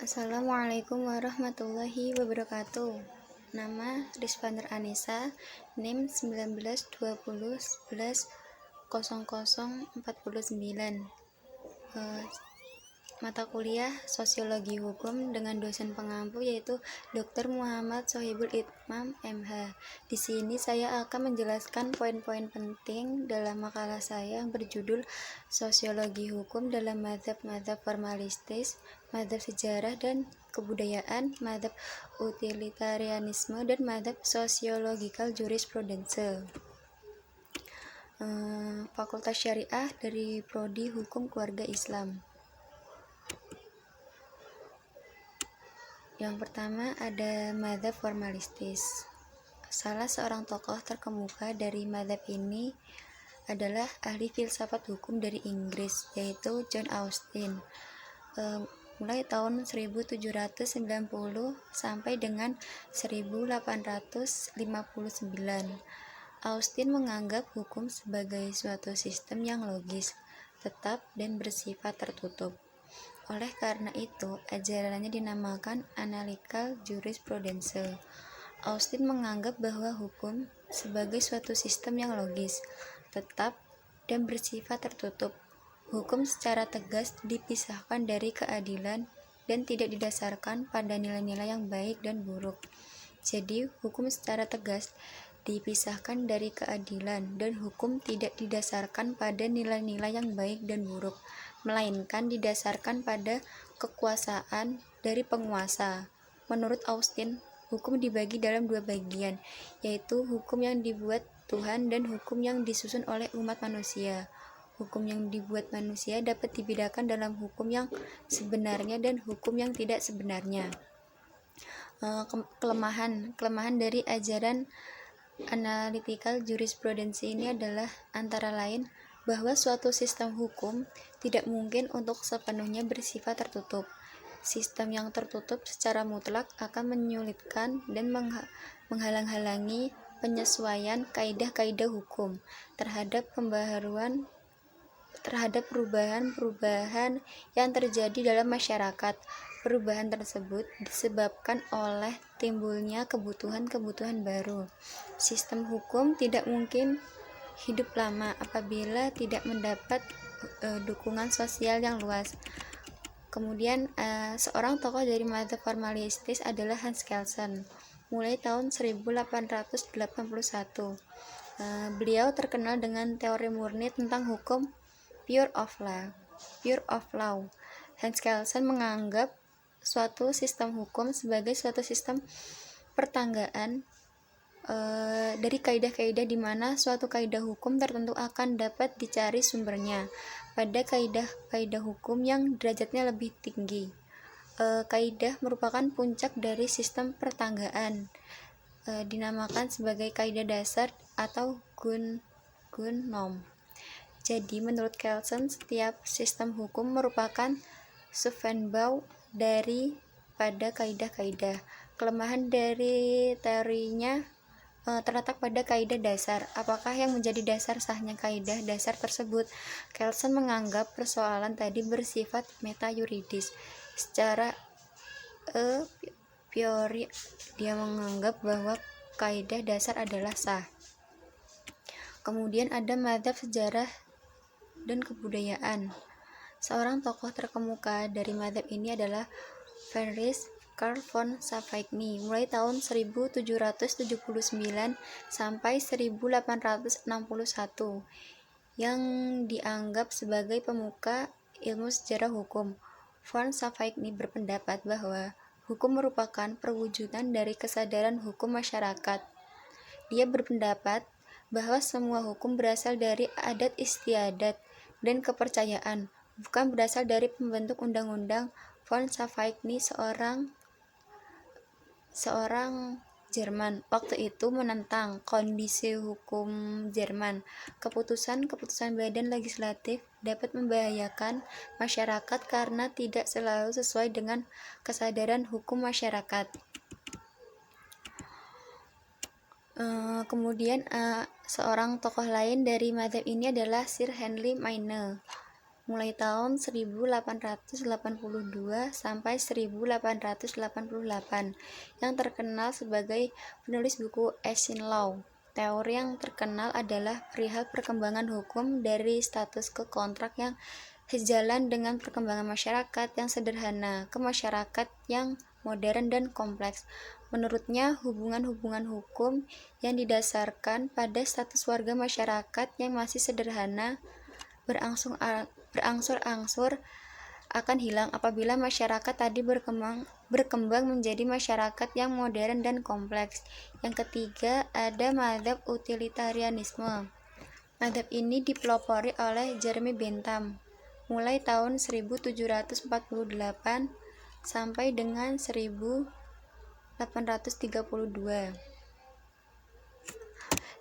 Assalamualaikum warahmatullahi wabarakatuh. Nama Rizvanur Anissa, NIM 1920110049. Mata kuliah Sosiologi Hukum dengan dosen pengampu yaitu Dr. Muhammad Sohibul Itmam, MH. Di sini saya akan menjelaskan poin-poin penting dalam makalah saya yang berjudul Sosiologi Hukum dalam Mazhab-mazhab formalistis, mazhab sejarah dan kebudayaan, mazhab utilitarianisme, dan mazhab sosiologikal jurisprudence. Fakultas Syariah dari Prodi Hukum Keluarga Islam. Yang pertama ada mazhab formalistis. Salah seorang tokoh terkemuka dari mazhab ini adalah ahli filsafat hukum dari Inggris, yaitu John Austin. Mulai tahun 1790 sampai dengan 1859. Austin menganggap hukum sebagai suatu sistem yang logis, tetap, dan bersifat tertutup. Oleh karena itu, ajarannya dinamakan analytical jurisprudence. Austin menganggap bahwa hukum sebagai suatu sistem yang logis, tetap, dan bersifat tertutup. Hukum secara tegas dipisahkan dari keadilan dan tidak didasarkan pada nilai-nilai yang baik dan buruk. Jadi, hukum secara tegas dipisahkan dari keadilan dan hukum tidak didasarkan pada nilai-nilai yang baik dan buruk, melainkan didasarkan pada kekuasaan dari penguasa. Menurut Austin, hukum dibagi dalam dua bagian, yaitu hukum yang dibuat Tuhan dan hukum yang disusun oleh umat manusia. Hukum yang dibuat manusia dapat dibedakan dalam hukum yang sebenarnya dan hukum yang tidak sebenarnya. Kelemahan dari ajaran analytical jurisprudence ini adalah antara lain bahwa suatu sistem hukum tidak mungkin untuk sepenuhnya bersifat tertutup. Sistem yang tertutup secara mutlak akan menyulitkan dan menghalang-halangi penyesuaian kaidah-kaidah hukum terhadap perubahan-perubahan yang terjadi dalam masyarakat. Perubahan tersebut disebabkan oleh timbulnya kebutuhan-kebutuhan baru. Sistem hukum tidak mungkin hidup lama apabila tidak mendapat dukungan sosial yang luas. Kemudian seorang tokoh dari mazhab formalistis adalah Hans Kelsen. Mulai tahun 1881, beliau terkenal dengan teori murni tentang hukum pure of law. Hans Kelsen menganggap suatu sistem hukum sebagai suatu sistem pertanggaan dari kaidah-kaidah di mana suatu kaidah hukum tertentu akan dapat dicari sumbernya pada kaidah-kaidah hukum yang derajatnya lebih tinggi. Kaidah merupakan puncak dari sistem pertanggaan, dinamakan sebagai kaidah dasar atau Grundnorm. Jadi menurut Kelsen, setiap sistem hukum merupakan Subvenbau pada kaidah-kaidah. Kelemahan dari teorinya terletak pada kaidah dasar. Apakah yang menjadi dasar sahnya kaidah dasar tersebut? Kelsen menganggap persoalan tadi bersifat meta-yuridis. Secara priori, dia menganggap bahwa kaidah dasar adalah sah. Kemudian ada mazhab sejarah dan kebudayaan. Seorang tokoh terkemuka dari mazhab ini adalah Friedrich Karl von Savigny mulai tahun 1779 sampai 1861 yang dianggap sebagai pemuka ilmu sejarah hukum. Von Savigny berpendapat bahwa hukum merupakan perwujudan dari kesadaran hukum masyarakat. Dia berpendapat bahwa semua hukum berasal dari adat istiadat dan kepercayaan, bukan berasal dari pembentuk undang-undang. Von Savigny seorang Jerman waktu itu menentang kondisi hukum Jerman. Keputusan badan legislatif dapat membahayakan masyarakat karena tidak selalu sesuai dengan kesadaran hukum masyarakat. Kemudian seorang tokoh lain dari mazhab ini adalah Sir Henry Maine. mulai tahun 1882 sampai 1888, yang terkenal sebagai penulis buku Ancient Law. Teori yang terkenal adalah perihal perkembangan hukum dari status ke kontrak yang sejalan dengan perkembangan masyarakat yang sederhana ke masyarakat yang modern dan kompleks. Menurutnya, hubungan-hubungan hukum yang didasarkan pada status warga masyarakat yang masih sederhana berangsur-angsur akan hilang apabila masyarakat tadi berkembang menjadi masyarakat yang modern dan kompleks. Yang ketiga, ada mazhab utilitarianisme. Mazhab ini dipelopori oleh Jeremy Bentham mulai tahun 1748 sampai dengan 1832.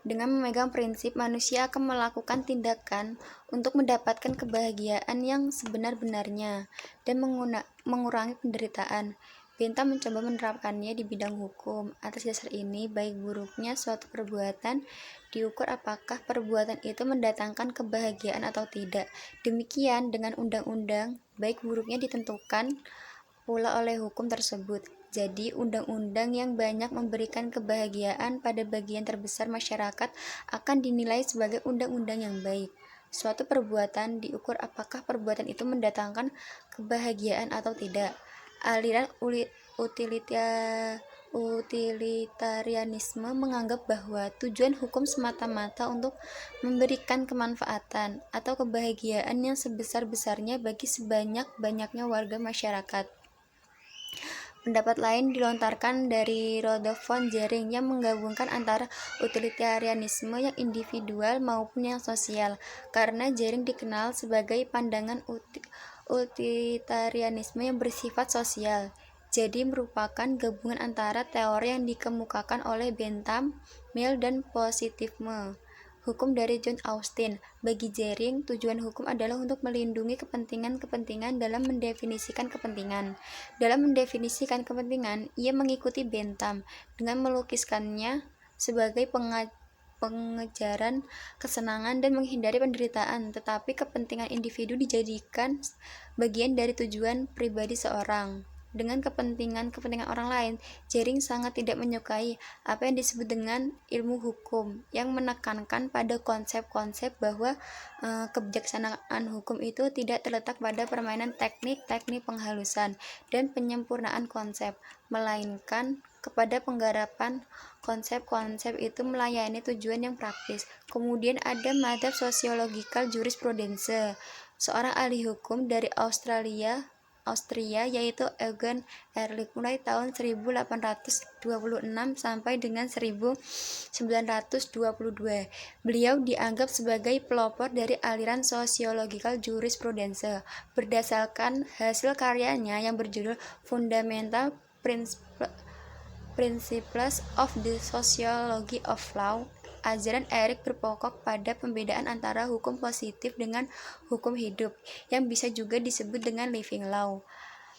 Dengan memegang prinsip manusia akan melakukan tindakan untuk mendapatkan kebahagiaan yang sebenar-benarnya dan mengurangi penderitaan. Bentham mencoba menerapkannya di bidang hukum. Atas dasar ini, baik buruknya suatu perbuatan diukur apakah perbuatan itu mendatangkan kebahagiaan atau tidak. Demikian dengan undang-undang, baik buruknya ditentukan pula oleh hukum tersebut. Jadi, undang-undang yang banyak memberikan kebahagiaan pada bagian terbesar masyarakat akan dinilai sebagai undang-undang yang baik. Suatu perbuatan diukur apakah perbuatan itu mendatangkan kebahagiaan atau tidak. Aliran utilitarianisme menganggap bahwa tujuan hukum semata-mata untuk memberikan kemanfaatan atau kebahagiaan yang sebesar-besarnya bagi sebanyak-banyaknya warga masyarakat. Pendapat lain dilontarkan dari Rudolf von Jering yang menggabungkan antara utilitarianisme yang individual maupun yang sosial. Karena Jering dikenal sebagai pandangan utilitarianisme yang bersifat sosial, jadi merupakan gabungan antara teori yang dikemukakan oleh Bentham, Mill, dan positivisme hukum dari John Austin. Bagi Jering, tujuan hukum adalah untuk melindungi kepentingan-kepentingan dalam mendefinisikan kepentingan. Dalam mendefinisikan kepentingan, ia mengikuti Bentham dengan melukiskannya sebagai pengejaran kesenangan dan menghindari penderitaan, tetapi kepentingan individu dijadikan bagian dari tujuan pribadi seorang. Dengan kepentingan orang lain, Jering sangat tidak menyukai apa yang disebut dengan ilmu hukum, yang menekankan pada konsep-konsep bahwa kebijaksanaan hukum itu tidak terletak pada permainan teknik-teknik penghalusan dan penyempurnaan konsep, melainkan kepada penggarapan konsep-konsep itu melayani tujuan yang praktis. Kemudian ada mazhab sosiologikal jurisprudense, seorang ahli hukum dari Austria, yaitu Eugen Ehrlich mulai tahun 1826 sampai dengan 1922. Beliau dianggap sebagai pelopor dari aliran sosiologikal jurisprudense. Berdasarkan hasil karyanya yang berjudul Fundamental Principles of the Sociology of Law, ajaran Ehrlich berpokok pada pembedaan antara hukum positif dengan hukum hidup, yang bisa juga disebut dengan living law,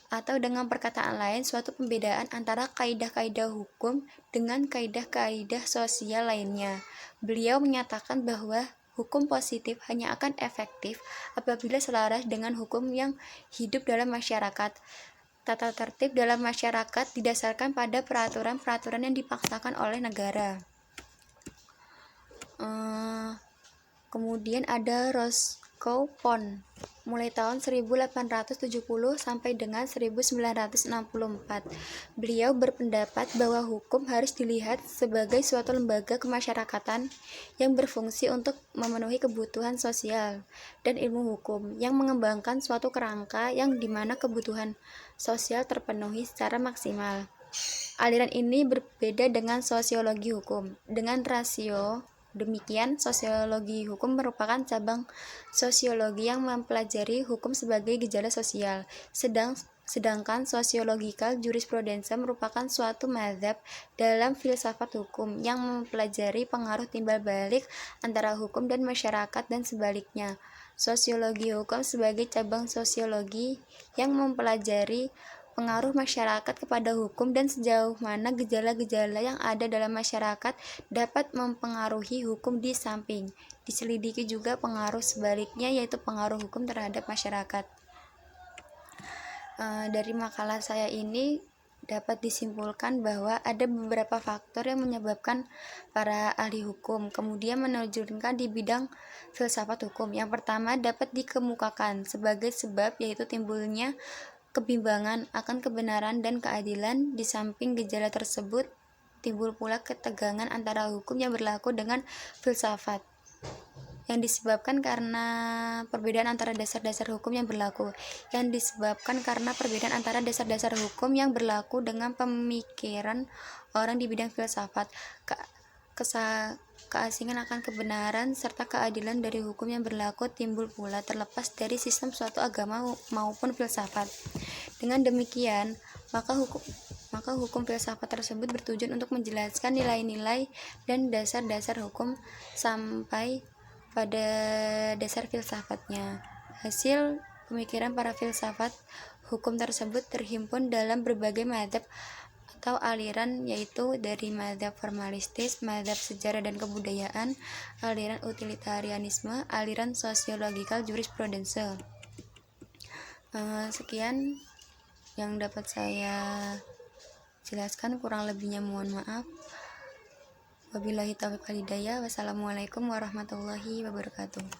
atau dengan perkataan lain, suatu pembedaan antara kaidah-kaidah hukum dengan kaidah-kaidah sosial lainnya. Beliau menyatakan bahwa hukum positif hanya akan efektif apabila selaras dengan hukum yang hidup dalam masyarakat. Tata tertib dalam masyarakat didasarkan pada peraturan-peraturan yang dipaksakan oleh negara. Kemudian ada Roscoe Pound mulai tahun 1870 sampai dengan 1964. Beliau berpendapat bahwa hukum harus dilihat sebagai suatu lembaga kemasyarakatan yang berfungsi untuk memenuhi kebutuhan sosial, dan ilmu hukum yang mengembangkan suatu kerangka yang dimana kebutuhan sosial terpenuhi secara maksimal. Aliran ini berbeda dengan sosiologi hukum. Dengan rasio demikian, sosiologi hukum merupakan cabang sosiologi yang mempelajari hukum sebagai gejala sosial, sedangkan sosiologikal jurisprudense merupakan suatu mazhab dalam filsafat hukum yang mempelajari pengaruh timbal balik antara hukum dan masyarakat dan sebaliknya. Sosiologi hukum sebagai cabang sosiologi yang mempelajari pengaruh masyarakat kepada hukum dan sejauh mana gejala-gejala yang ada dalam masyarakat dapat mempengaruhi hukum. Di samping diselidiki juga pengaruh sebaliknya, yaitu pengaruh hukum terhadap masyarakat. Dari makalah saya ini dapat disimpulkan bahwa ada beberapa faktor yang menyebabkan para ahli hukum kemudian menerjunkan di bidang filsafat hukum. Yang pertama dapat dikemukakan sebagai sebab, yaitu timbulnya kebimbangan akan kebenaran dan keadilan. Di samping gejala tersebut, timbul pula ketegangan antara hukum yang berlaku dengan filsafat yang disebabkan karena perbedaan antara dasar-dasar hukum yang berlaku dengan pemikiran orang di bidang filsafat. Keasingan akan kebenaran serta keadilan dari hukum yang berlaku timbul pula terlepas dari sistem suatu agama maupun filsafat. Dengan demikian, maka hukum filsafat tersebut bertujuan untuk menjelaskan nilai-nilai dan dasar-dasar hukum sampai pada dasar filsafatnya. Hasil pemikiran para filsafat hukum tersebut terhimpun dalam berbagai mazhab atau aliran, yaitu dari mazhab formalistis, mazhab sejarah dan kebudayaan, aliran utilitarianisme, aliran sosiologikal jurisprudensial. Sekian yang dapat saya jelaskan, kurang lebihnya mohon maaf. Wabillahi taufiq wal hidayah. Wassalamualaikum warahmatullahi wabarakatuh.